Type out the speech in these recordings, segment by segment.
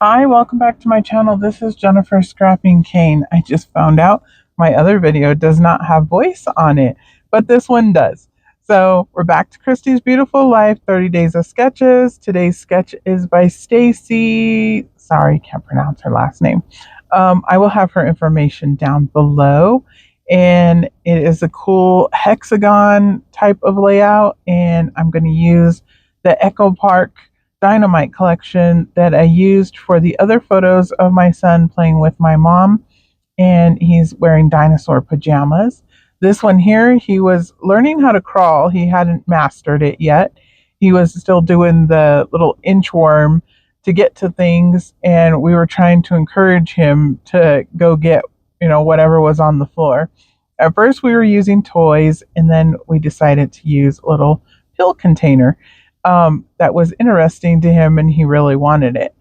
Hi, welcome back to my channel. This is Jennifer Scrapping Cane. I just found out my other video does not have voice on it, but this one does. So we're back to Christy's Beautiful Life, 30 Days of Sketches. Today's sketch is by Stacy. Sorry, can't pronounce her last name. I will have her information down below. And it is a cool hexagon type of layout. And I'm going to use the Echopark Dino Mite collection that I used for the other photos of my son playing with my mom, and he's wearing dinosaur pajamas. This one here, he was learning how to crawl. He hadn't mastered it yet. He was still doing the little inchworm to get to things, and we were trying to encourage him to go get, whatever was on the floor. At first we were using toys, and then we decided to use a little pill container. That was interesting to him and he really wanted it.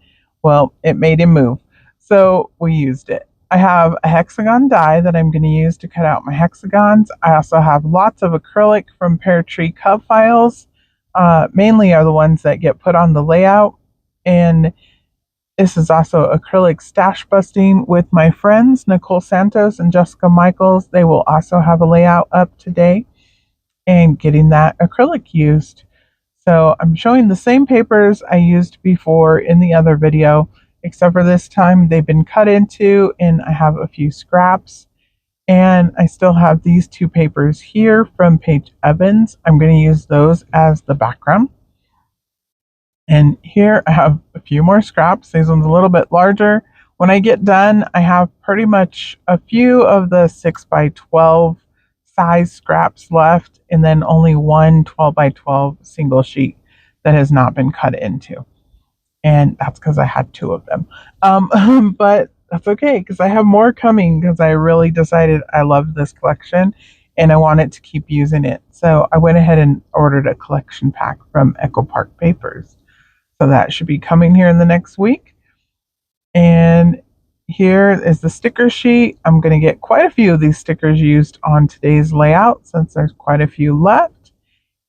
Well, it made him move. So we used it. I have a hexagon die that I'm going to use to cut out my hexagons. I also have lots of acrylic from Peartree Cutfiles. Mainly are the ones that get put on the layout. And this is also Acrylic Stash Busting with my friends Nicole Santos and Jessica Michaels. They will also have a layout up today and getting that acrylic used. So I'm showing the same papers I used before in the other video, except for this time they've been cut into and I have a few scraps. And I still have these two papers here from Paige Evans. I'm going to use those as the background. And here I have a few more scraps. This one's a little bit larger. When I get done, I have pretty much a few of the 6x12 size scraps left, and then only one 12x12 single sheet that has not been cut into. And that's because I had two of them. But that's okay because I have more coming because I really decided I loved this collection and I wanted to keep using it. So I went ahead and ordered a collection pack from Echopark Papers. So that should be coming here in the next week. And here is the sticker sheet. I'm going to get quite a few of these stickers used on today's layout since there's quite a few left.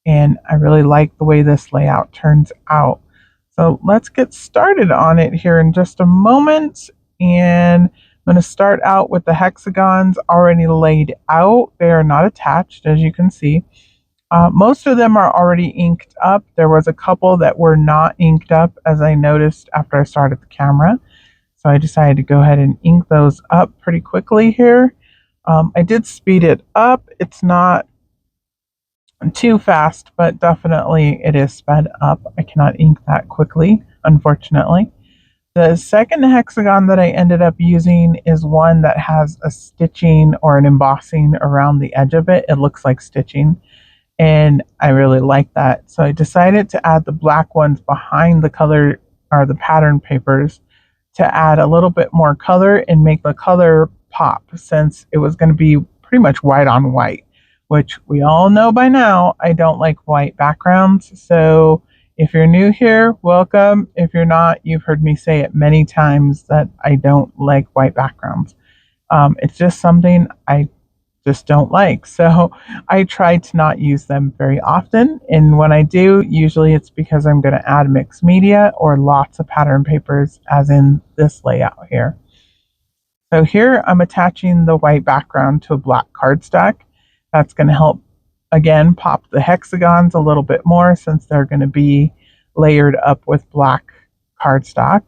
And I really like the way this layout turns out. So let's get started on it here in just a moment. And I'm going to start out with the hexagons already laid out. They are not attached, as you can see. Most of them are already inked up. There was a couple that were not inked up, as I noticed after I started the camera. So I decided to go ahead and ink those up pretty quickly here. I did speed it up. It's not too fast, but definitely it is sped up. I cannot ink that quickly, unfortunately. The second hexagon that I ended up using is one that has a stitching or an embossing around the edge of it. It looks like stitching, and I really like that. So I decided to add the black ones behind the color or the pattern papers to add a little bit more color and make the color pop, since it was going to be pretty much white on white, which we all know by now I don't like white backgrounds. So if you're new here, welcome. If you're not, you've heard me say it many times that I don't like white backgrounds. It's just something I just don't like. So I try to not use them very often. And when I do, usually it's because I'm going to add mixed media or lots of pattern papers, as in this layout here. So here I'm attaching the white background to a black cardstock. That's going to help, again, pop the hexagons a little bit more since they're going to be layered up with black cardstock.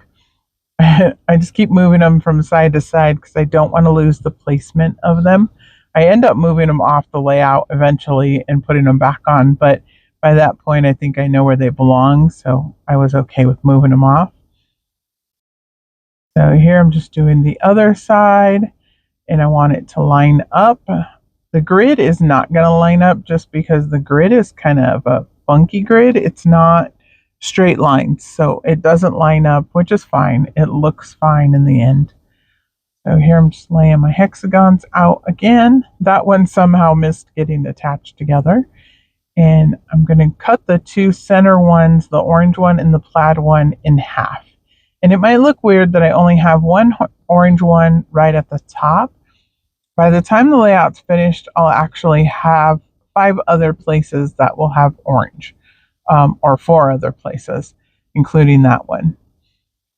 I just keep moving them from side to side because I don't want to lose the placement of them. I end up moving them off the layout eventually and putting them back on, but by that point I think I know where they belong, so I was okay with moving them off. So here I'm just doing the other side, and I want it to line up. The grid is not going to line up just because the grid is kind of a funky grid. It's not straight lines, so it doesn't line up, which is fine. It looks fine in the end. So here I'm just laying my hexagons out again. That one somehow missed getting attached together. And I'm going to cut the two center ones, the orange one and the plaid one, in half. And it might look weird that I only have one orange one right at the top. By the time the layout's finished, I'll actually have 5 other places that will have orange, or 4 other places, including that one.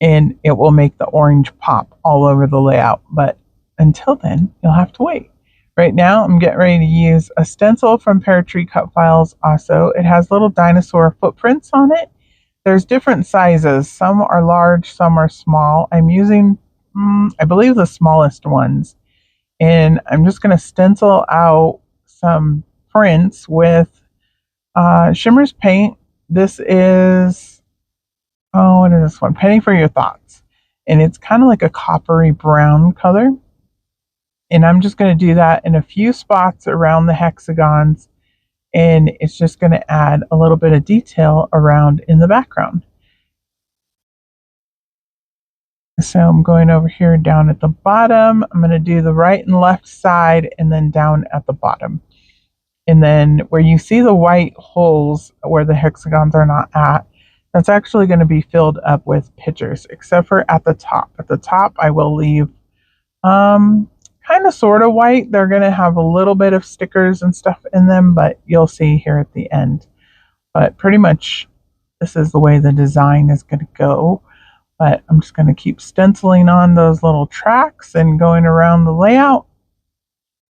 and it will make the orange pop all over the layout. But until then, you'll have to wait. Right now, I'm getting ready to use a stencil from Peartree Cutfiles also. It has little dinosaur footprints on it. There's different sizes. Some are large, some are small. I'm using, I believe, the smallest ones. And I'm just going to stencil out some prints with Shimmer's paint. This is, oh, what is this one? Penny for Your Thoughts. And it's kind of like a coppery brown color. And I'm just going to do that in a few spots around the hexagons. And it's just going to add a little bit of detail around in the background. So I'm going over here down at the bottom. I'm going to do the right and left side and then down at the bottom. And then where you see the white holes where the hexagons are not at, that's actually going to be filled up with pictures, except for at the top. At the top, I will leave kind of sort of white. They're going to have a little bit of stickers and stuff in them, but you'll see here at the end. But pretty much this is the way the design is going to go. But I'm just going to keep stenciling on those little tracks and going around the layout.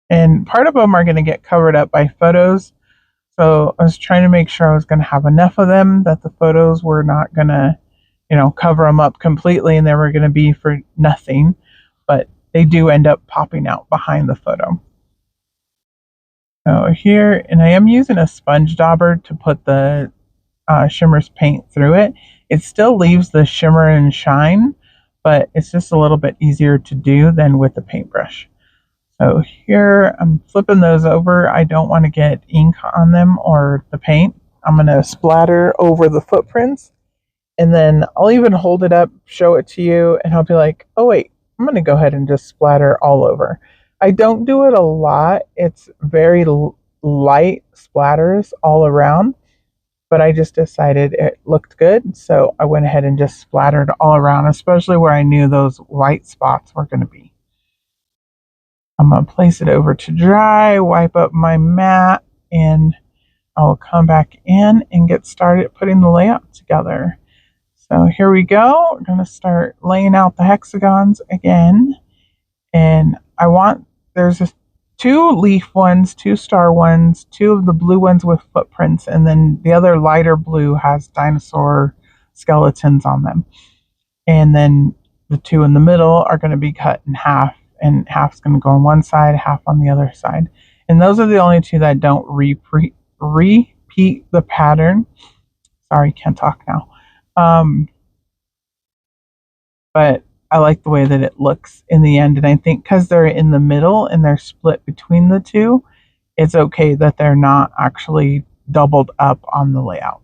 And part of them are going to get covered up by photos. So I was trying to make sure I was going to have enough of them that the photos were not going to, cover them up completely and they were going to be for nothing. But they do end up popping out behind the photo. So here, and I am using a sponge dauber to put the Shimmer's paint through it. It still leaves the shimmer and shine, but it's just a little bit easier to do than with the paintbrush. So here I'm flipping those over. I don't want to get ink on them or the paint. I'm going to splatter over the footprints, and then I'll even hold it up, show it to you, and I'll be like, oh wait, I'm going to go ahead and just splatter all over. I don't do it a lot. It's very light splatters all around, but I just decided it looked good, so I went ahead and just splattered all around, especially where I knew those white spots were going to be. I'm going to place it over to dry, wipe up my mat, and I'll come back in and get started putting the layout together. So here we go. We're going to start laying out the hexagons again. And there's 2 leaf ones, 2 star ones, 2 of the blue ones with footprints, and then the other lighter blue has dinosaur skeletons on them. And then the 2 in the middle are going to be cut in half, and half's going to go on one side, half on the other side. And those are the only 2 that don't repeat the pattern. Sorry, can't talk now. But I like the way that it looks in the end, and I think because they're in the middle and they're split between the 2, it's okay that they're not actually doubled up on the layout.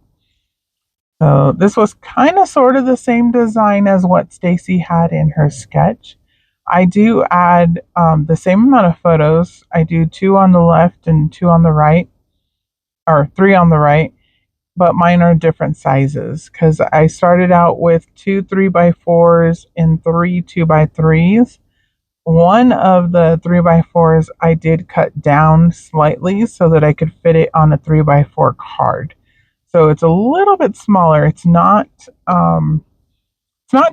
So this was kind of sort of the same design as what Stacy had in her sketch. I do add the same amount of photos. I do 2 on the left and 2 on the right, or 3 on the right, but mine are different sizes because I started out with 2 3x4s and 3 2x3s. One of the 3x4s I did cut down slightly so that I could fit it on a 3x4 card. So it's a little bit smaller. It's not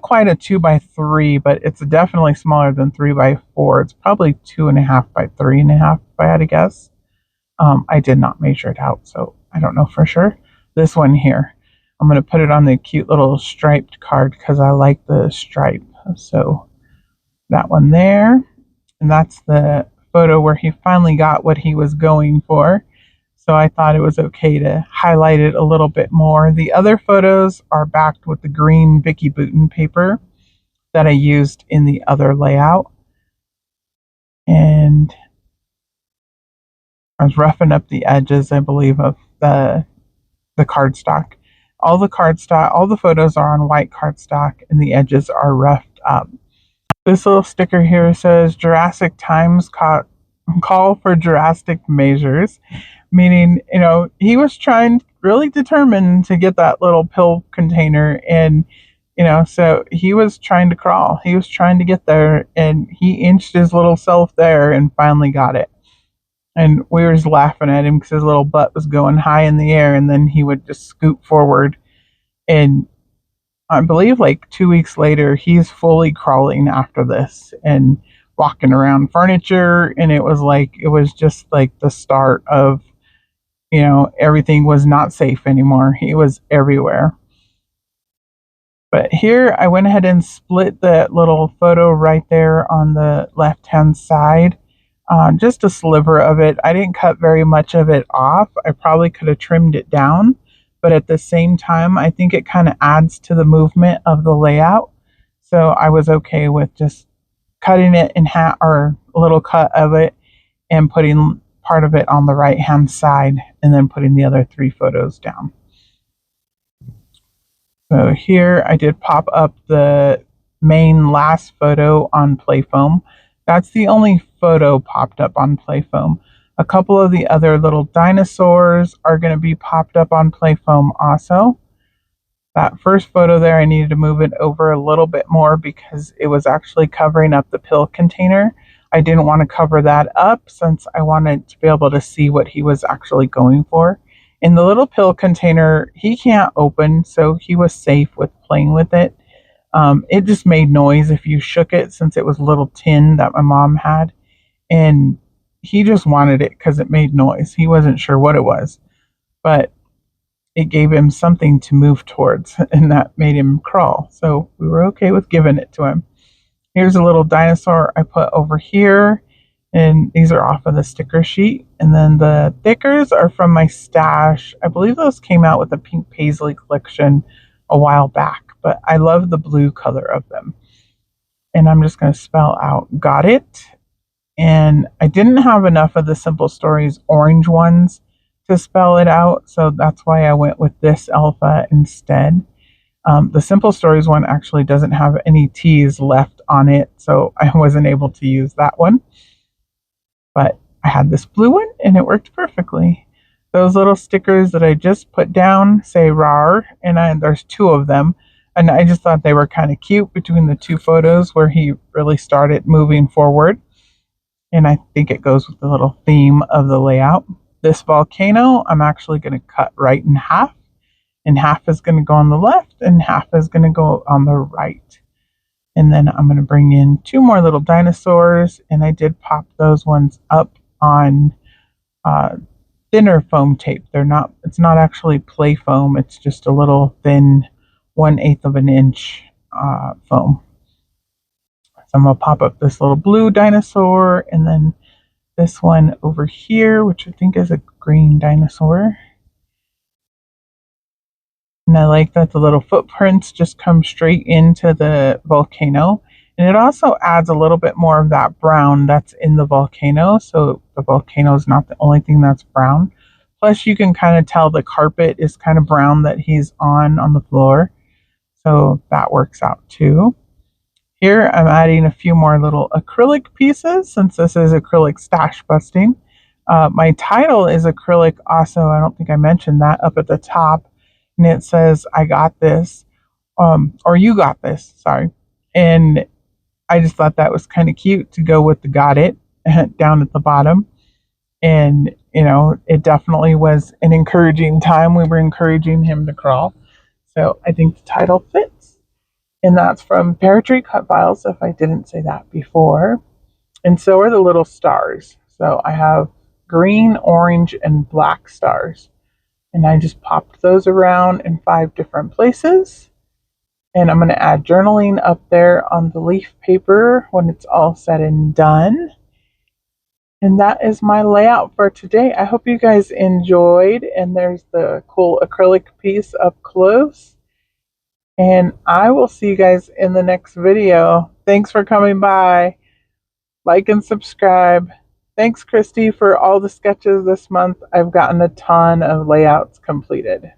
quite a 2x3, but it's definitely smaller than 3x4. It's probably 2.5 by 3.5, if I had to guess. I did not measure it out, so I don't know for sure. This one here, I'm going to put it on the cute little striped card because I like the stripe. So that one there, and that's the photo where he finally got what he was going for. So I thought it was okay to highlight it a little bit more. The other photos are backed with the green Vicky Bouton paper that I used in the other layout. And I was roughing up the edges, I believe, of the cardstock. All the photos are on white cardstock and the edges are roughed up. This little sticker here says Jurassic Times call for drastic measures, meaning, he was trying, really determined to get that little pill container, and, so he was trying to crawl. He was trying to get there, and he inched his little self there and finally got it. And we were just laughing at him because his little butt was going high in the air, and then he would just scoot forward. And I believe like 2 weeks later, he's fully crawling after this and walking around furniture. And it was just like the start of, everything was not safe anymore. He was everywhere. But here I went ahead and split that little photo right there on the left hand side. Just a sliver of it. I didn't cut very much of it off. I probably could have trimmed it down, but at the same time, I think it kind of adds to the movement of the layout. So I was okay with just cutting it in half or a little cut of it and putting part of it on the right hand side and then putting the other 3 photos down. So here I did pop up the main last photo on Playfoam. That's the only photo popped up on Playfoam. A couple of the other little dinosaurs are going to be popped up on Playfoam also. That first photo there, I needed to move it over a little bit more because it was actually covering up the pill container. I didn't want to cover that up since I wanted to be able to see what he was actually going for. In the little pill container, he can't open, so he was safe with playing with it. It just made noise if you shook it since it was a little tin that my mom had. And he just wanted it because it made noise. He wasn't sure what it was, but it gave him something to move towards, and that made him crawl. So we were okay with giving it to him. Here's a little dinosaur I put over here, and these are off of the sticker sheet. And then the thickers are from my stash. I believe those came out with the Pink Paisley collection a while back, but I love the blue color of them. And I'm just going to spell out got it. And I didn't have enough of the Simple Stories orange ones to spell it out, so that's why I went with this alpha instead. The Simple Stories one actually doesn't have any T's left on it, so I wasn't able to use that one. But I had this blue one, and it worked perfectly. Those little stickers that I just put down say RAR, and there's 2 of them. And I just thought they were kind of cute between the 2 photos where he really started moving forward. And I think it goes with the little theme of the layout. This volcano, I'm actually going to cut right in half. And half is going to go on the left, and half is going to go on the right. And then I'm going to bring in 2 more little dinosaurs, and I did pop those ones up on thinner foam tape. It's not actually play foam, it's just a little thin 1/8 of an inch foam. So I'm going to pop up this little blue dinosaur, and then this one over here, which I think is a green dinosaur. And I like that the little footprints just come straight into the volcano. And it also adds a little bit more of that brown that's in the volcano. So the volcano is not the only thing that's brown. Plus, you can kind of tell the carpet is kind of brown that he's on the floor. So that works out too. Here, I'm adding a few more little acrylic pieces since this is acrylic stash busting. My title is acrylic also. I don't think I mentioned that up at the top. And it says, I got this, or you got this, sorry. And I just thought that was kind of cute to go with the got it down at the bottom. And, it definitely was an encouraging time. We were encouraging him to crawl. So I think the title fits. And that's from Peartree Cutfiles, if I didn't say that before. And so are the little stars. So I have green, orange, and black stars. And I just popped those around in 5 different places. And I'm going to add journaling up there on the leaf paper when it's all said and done. And that is my layout for today. I hope you guys enjoyed. And there's the cool acrylic piece up close. And I will see you guys in the next video. Thanks for coming by. Like and subscribe. Thanks, Christy, for all the sketches this month. I've gotten a ton of layouts completed.